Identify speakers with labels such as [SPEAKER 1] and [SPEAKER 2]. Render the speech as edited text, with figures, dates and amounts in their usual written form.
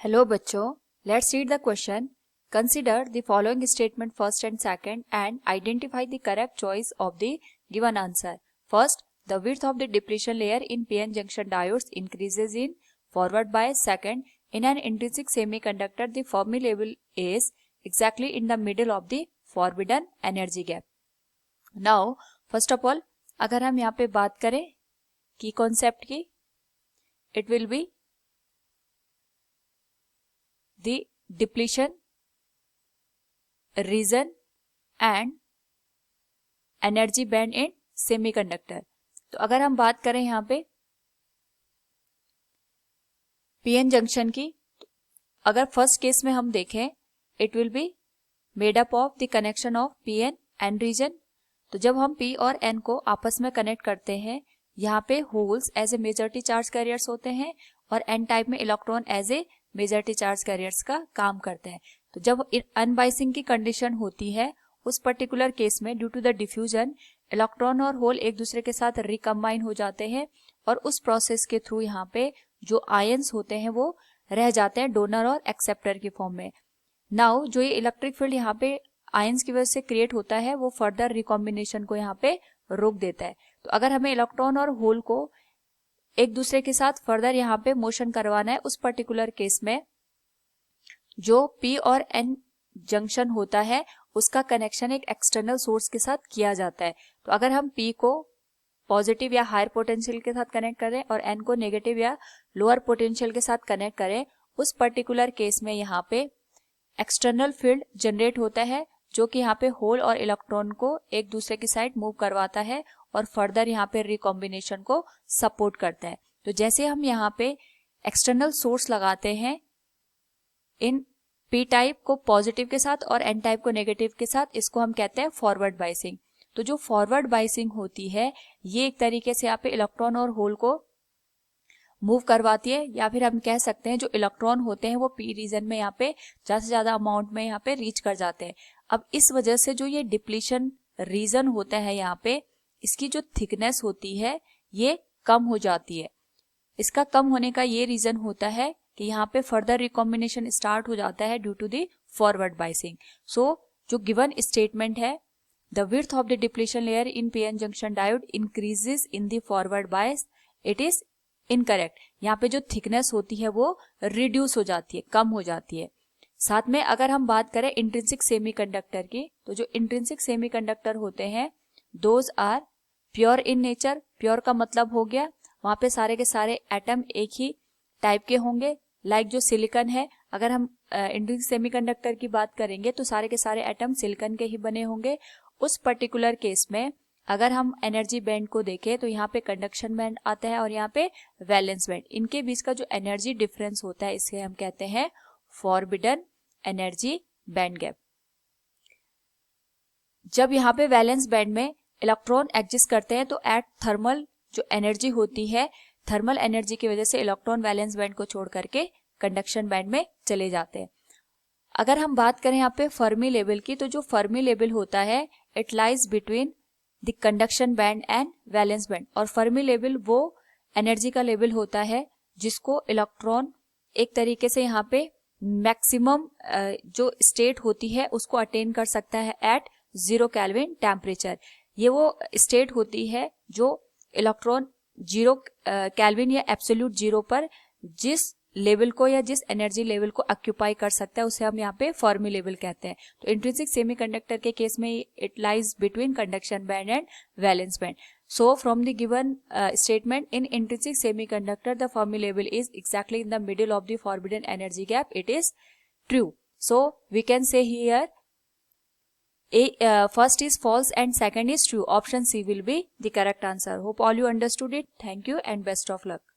[SPEAKER 1] Hello बच्चों, let's read the question. Consider the following statement first and second and identify the correct choice of the given answer. First, the width of the depletion layer in p-n junction diodes increases in forward bias. Second, in an intrinsic semiconductor the Fermi level is exactly in the middle of the forbidden energy gap. Now first of all, अगर हम यहाँ पे बात करें की concept की, it will be the depletion region and energy band in semiconductor. तो अगर हम बात करें यहाँ पे पीएन जंक्शन की, अगर फर्स्ट केस में हम देखें it will be made up of the connection of PN N region. तो जब हम पी और एन को आपस में कनेक्ट करते हैं, यहाँ पे holes as a majority charge carriers होते हैं और एन टाइप में electron as a majority charge carriers का काम करते हैं. तो जब अनबाइसिंग की कंडीशन होती है उस पर्टिकुलर केस में due to the diffusion electron और होल एक दूसरे के साथ रिकम्बाइन हो जाते हैं और उस प्रोसेस के थ्रू यहाँ पे जो आयंस होते हैं वो रह जाते हैं डोनर और एक्सेप्टर की फॉर्म में. नाउ जो ये इलेक्ट्रिक फील्ड यहाँ पे आयंस की वजह से क्रिएट होता है वो फर्दर रिकॉम्बिनेशन को यहाँ पे रोक देता है. तो अगर हमें इलेक्ट्रॉन और होल को एक दूसरे के साथ फर्दर यहाँ पे मोशन करवाना है, उस पर्टिकुलर केस में जो पी और एन जंक्शन होता है उसका कनेक्शन एक एक्सटर्नल सोर्स के साथ किया जाता है. तो अगर हम पी को पॉजिटिव या हायर पोटेंशियल के साथ कनेक्ट करें और एन को नेगेटिव या लोअर पोटेंशियल के साथ कनेक्ट करें, उस पर्टिकुलर केस में यहाँ पे एक्सटर्नल फील्ड जनरेट होता है जो कि यहाँ पे होल और इलेक्ट्रॉन को एक दूसरे की साइड मूव करवाता है और फर्दर यहाँ पे रिकॉम्बिनेशन को सपोर्ट करता है. तो जैसे हम यहाँ पे एक्सटर्नल सोर्स लगाते हैं इन पी टाइप को पॉजिटिव के साथ और एन टाइप को नेगेटिव के साथ, इसको हम कहते हैं फॉरवर्ड बाइसिंग. तो जो फॉरवर्ड बाइसिंग होती है ये एक तरीके से यहाँ पे इलेक्ट्रॉन और होल को मूव करवाती है, या फिर हम कह सकते हैं जो इलेक्ट्रॉन होते हैं वो पी रीजन में यहाँ पे ज्यादा से ज्यादा अमाउंट में यहाँ पे रीच कर जाते हैं. अब इस वजह से जो ये डिप्लीशन रीजन होता है यहाँ पे, इसकी जो थिकनेस होती है ये कम हो जाती है. इसका कम होने का ये रीजन होता है कि यहाँ पे फर्दर रिकॉम्बिनेशन स्टार्ट हो जाता है due to the forward biasing. So जो गिवन स्टेटमेंट है, the width of the depletion layer in PN junction diode increases in the forward bias, it is incorrect. यहाँ पे जो थिकनेस होती है वो रिड्यूस हो जाती है, कम हो जाती है. साथ में अगर हम बात करें इंट्रिंसिक सेमीकंडक्टर की, तो जो इंट्रिंसिक सेमीकंडक्टर होते हैं those are pure in nature. Pure का मतलब हो गया वहां पे सारे के सारे एटम एक ही टाइप के होंगे. लाइक जो सिलिकॉन है, अगर हम इंट्रिंसिक सेमीकंडक्टर की बात करेंगे तो सारे के सारे एटम सिलिकॉन के ही बने होंगे. उस पर्टिकुलर केस में अगर हम एनर्जी बैंड को देखें तो यहाँ पे कंडक्शन बैंड आता है और यहाँ पे वैलेंस बैंड. इनके बीच का जो एनर्जी डिफरेंस होता है इसे हम कहते हैं फॉरबिडन एनर्जी बैंड गैप. जब यहाँ पे वैलेंस बैंड में इलेक्ट्रॉन एग्जिस्ट करते हैं तो एट थर्मल जो एनर्जी होती है, थर्मल एनर्जी की वजह से इलेक्ट्रॉन वैलेंस बैंड को छोड़ करके कंडक्शन बैंड में चले जाते हैं. अगर हम बात करें यहाँ पे फर्मी लेवल की, तो जो फर्मी लेवल होता है it lies between the conduction band and valence band. और फर्मी लेवल वो एनर्जी का लेवल होता है जिसको इलेक्ट्रॉन एक तरीके से यहाँ पे मैक्सिमम जो स्टेट होती है उसको अटेन कर सकता है एट 0 केल्विन टेम्परेचर. ये वो स्टेट होती है जो इलेक्ट्रॉन 0 केल्विन या एब्सोल्यूट 0 पर जिस लेवल को या जिस एनर्जी लेवल को ऑक्यूपाई कर सकता है उसे हम यहाँ पे फर्मी लेवल कहते हैं. तो इंट्रिंसिक सेमीकंडक्टर के केस में it lies between conduction band and valence band. So from the given statement in intrinsic semiconductor the Fermi level is exactly in the middle of the forbidden energy gap, it is true. So we can say here first is false and second is true. Option C will be the correct answer. Hope all you understood it. Thank you and best of luck.